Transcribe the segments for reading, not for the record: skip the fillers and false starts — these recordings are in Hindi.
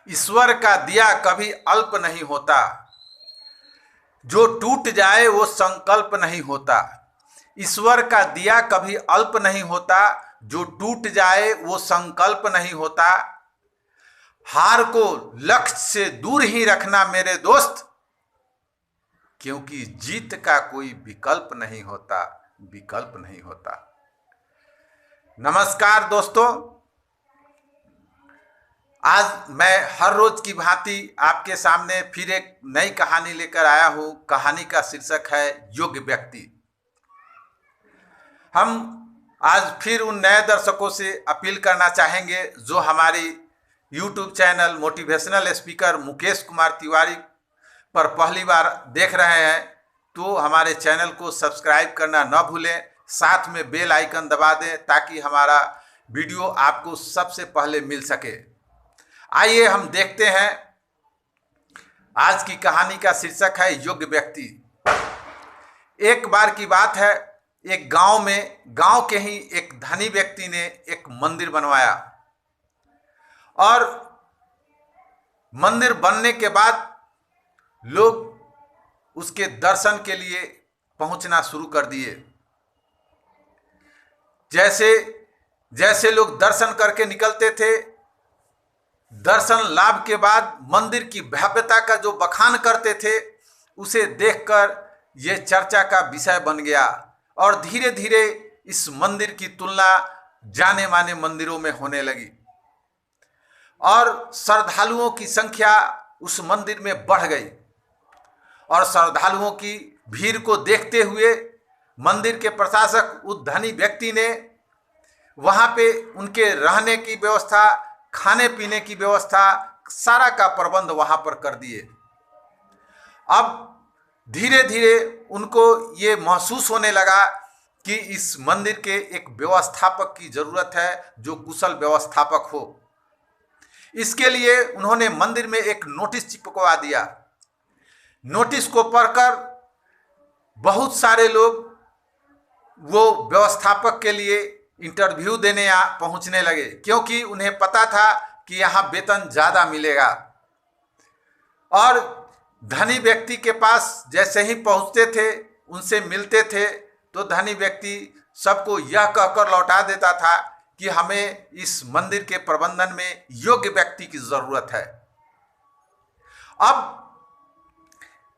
ईश्वर का दिया कभी अल्प नहीं होता, जो टूट जाए वो संकल्प नहीं होता। ईश्वर का दिया कभी अल्प नहीं होता, जो टूट जाए वो संकल्प नहीं होता। हार को लक्ष्य से दूर ही रखना मेरे दोस्त, क्योंकि जीत का कोई विकल्प नहीं होता, विकल्प नहीं होता। नमस्कार दोस्तों, आज मैं हर रोज की भांति आपके सामने फिर एक नई कहानी लेकर आया हूं। कहानी का शीर्षक है योग्य व्यक्ति। हम आज फिर उन नए दर्शकों से अपील करना चाहेंगे जो हमारी YouTube channel motivational speaker Mukesh Kumar Tiwari पर पहली बार देख रहे हैं, तो हमारे चैनल को सब्सक्राइब करना न भूलें, साथ में बेल आइकन दबा दें ताकि हमारा वीडियो आपको सबसे पहले मिल सके। आइए हम देखते हैं। आज की कहानी का शीर्षक है योग्य व्यक्ति। एक बार की बात है, एक गांव के ही एक धनी व्यक्ति ने एक मंदिर बनवाया और मंदिर बनने के बाद लोग उसके दर्शन के लिए पहुंचना शुरू कर दिए। जैसे जैसे लोग दर्शन करके निकलते थे, दर्शन लाभ के बाद मंदिर की भव्यता का जो बखान करते थे, उसे देखकर यह चर्चा का विषय बन गया और धीरे धीरे इस मंदिर की तुलना जाने माने मंदिरों में होने लगी और श्रद्धालुओं की संख्या उस मंदिर में बढ़ गई। और श्रद्धालुओं की भीड़ को देखते हुए मंदिर के प्रशासक उस धनी व्यक्ति ने वहां पे उनके रहने की व्यवस्था, खाने पीने की व्यवस्था, सारा का प्रबंध वहां पर कर दिए। अब धीरे धीरे उनको ये महसूस होने लगा कि इस मंदिर के एक व्यवस्थापक की जरूरत है जो कुशल व्यवस्थापक हो। इसके लिए उन्होंने मंदिर में एक नोटिस चिपकवा दिया। नोटिस को पढ़कर बहुत सारे लोग वो व्यवस्थापक के लिए इंटरव्यू देने पहुंचने लगे, क्योंकि उन्हें पता था कि यहाँ वेतन ज्यादा मिलेगा। और धनी व्यक्ति के पास जैसे ही पहुंचते थे, उनसे मिलते थे, तो धनी व्यक्ति सबको यह कहकर लौटा देता था कि हमें इस मंदिर के प्रबंधन में योग्य व्यक्ति की जरूरत है। अब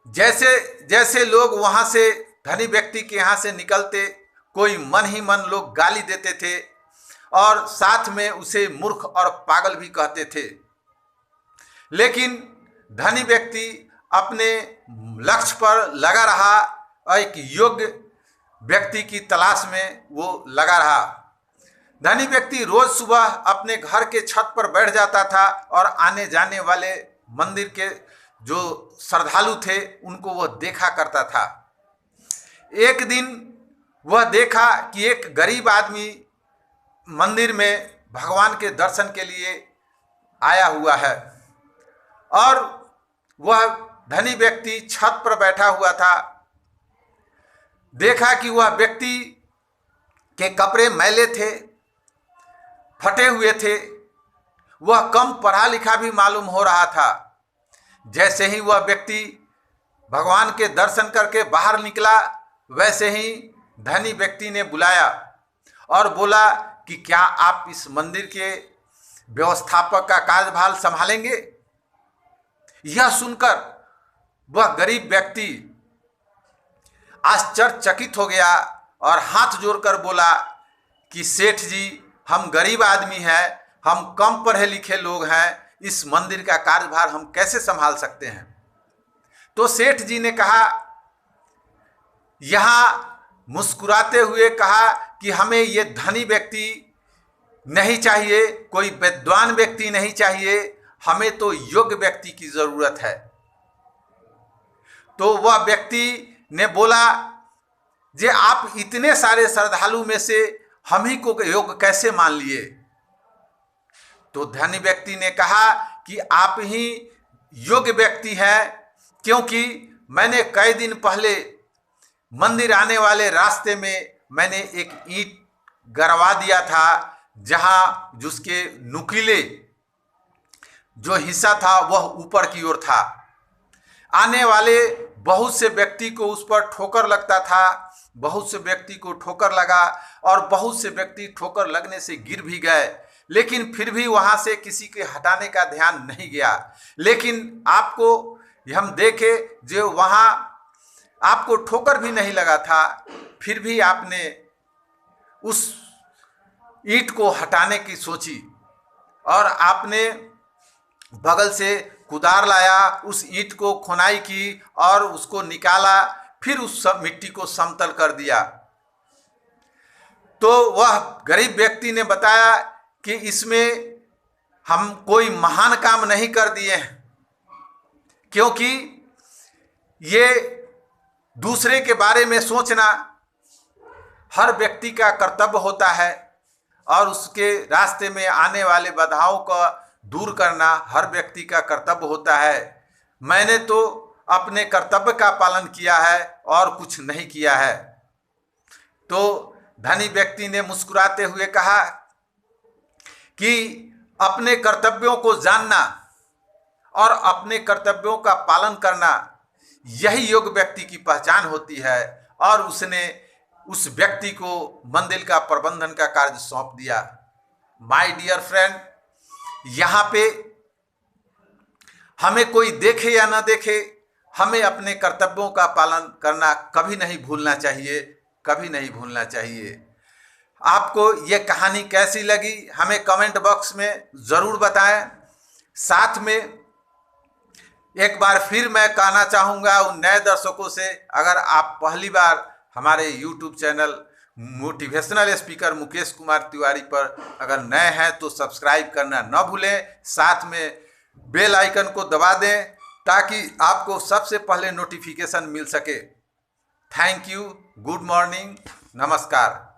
जैसे जैसे लोग वहां से, धनी व्यक्ति के यहां से निकलते, कोई मन ही मन लोग गाली देते थे और साथ में उसे मूर्ख और पागल भी कहते थे। लेकिन धनी व्यक्ति अपने लक्ष्य पर लगा रहा और एक योग्य व्यक्ति की तलाश में वो लगा रहा। धनी व्यक्ति रोज सुबह अपने घर के छत पर बैठ जाता था और आने जाने वाले मंदिर के जो श्रद्धालु थे उनको वह देखा करता था। एक दिन वह देखा कि एक गरीब आदमी मंदिर में भगवान के दर्शन के लिए आया हुआ है और वह धनी व्यक्ति छत पर बैठा हुआ था। देखा कि वह व्यक्ति के कपड़े मैले थे, फटे हुए थे, वह कम पढ़ा लिखा भी मालूम हो रहा था। जैसे ही वह व्यक्ति भगवान के दर्शन करके बाहर निकला, वैसे ही धनी व्यक्ति ने बुलाया और बोला कि क्या आप इस मंदिर के व्यवस्थापक का कार्यभार संभालेंगे? यह सुनकर वह गरीब व्यक्ति आश्चर्यचकित हो गया और हाथ जोड़कर बोला कि सेठ जी, हम गरीब आदमी हैं, हम कम पढ़े लिखे लोग हैं, इस मंदिर का कार्यभार हम कैसे संभाल सकते हैं? तो सेठ जी ने कहा, यहाँ मुस्कुराते हुए कहा कि हमें ये धनी व्यक्ति नहीं चाहिए, कोई विद्वान व्यक्ति नहीं चाहिए, हमें तो योग्य व्यक्ति की जरूरत है। तो वह व्यक्ति ने बोला, जे आप इतने सारे श्रद्धालु में से हम ही को योग्य कैसे मान लिए? तो धनी व्यक्ति ने कहा कि आप ही योग्य व्यक्ति हैं, क्योंकि मैंने कई दिन पहले मंदिर आने वाले रास्ते में मैंने एक ईंट गड़वा दिया था, जहां जिसके नुकीले जो हिस्सा था वह ऊपर की ओर था। आने वाले बहुत से व्यक्ति को उस पर ठोकर लगता था, बहुत से व्यक्ति को ठोकर लगा और बहुत से व्यक्ति ठोकर लगने से गिर भी गए, लेकिन फिर भी वहां से किसी के हटाने का ध्यान नहीं गया। लेकिन आपको हम देखे जो वहां आपको ठोकर भी नहीं लगा था, फिर भी आपने उस ईंट को हटाने की सोची और आपने बगल से कुदार लाया, उस ईंट को खुनाई की और उसको निकाला, फिर उस सब मिट्टी को समतल कर दिया। तो वह गरीब व्यक्ति ने बताया कि इसमें हम कोई महान काम नहीं कर दिए हैं, क्योंकि ये दूसरे के बारे में सोचना हर व्यक्ति का कर्तव्य होता है और उसके रास्ते में आने वाले बाधाओं को दूर करना हर व्यक्ति का कर्तव्य होता है। मैंने तो अपने कर्तव्य का पालन किया है और कुछ नहीं किया है। तो धनी व्यक्ति ने मुस्कुराते हुए कहा कि अपने कर्तव्यों को जानना और अपने कर्तव्यों का पालन करना यही योग्य व्यक्ति की पहचान होती है। और उसने उस व्यक्ति को मंदिर का प्रबंधन का कार्य सौंप दिया। माय डियर फ्रेंड, यहाँ पे हमें कोई देखे या ना देखे, हमें अपने कर्तव्यों का पालन करना कभी नहीं भूलना चाहिए, कभी नहीं भूलना चाहिए। आपको ये कहानी कैसी लगी हमें कमेंट बॉक्स में ज़रूर बताएं। साथ में एक बार फिर मैं कहना चाहूँगा उन नए दर्शकों से, अगर आप पहली बार हमारे YouTube channel motivational speaker Mukesh Kumar Tiwari पर अगर नए हैं तो सब्सक्राइब करना न भूलें। साथ में बेल आइकन को दबा दें ताकि आपको सबसे पहले नोटिफिकेशन मिल सके। थैंक यू, गुड मॉर्निंग, नमस्कार।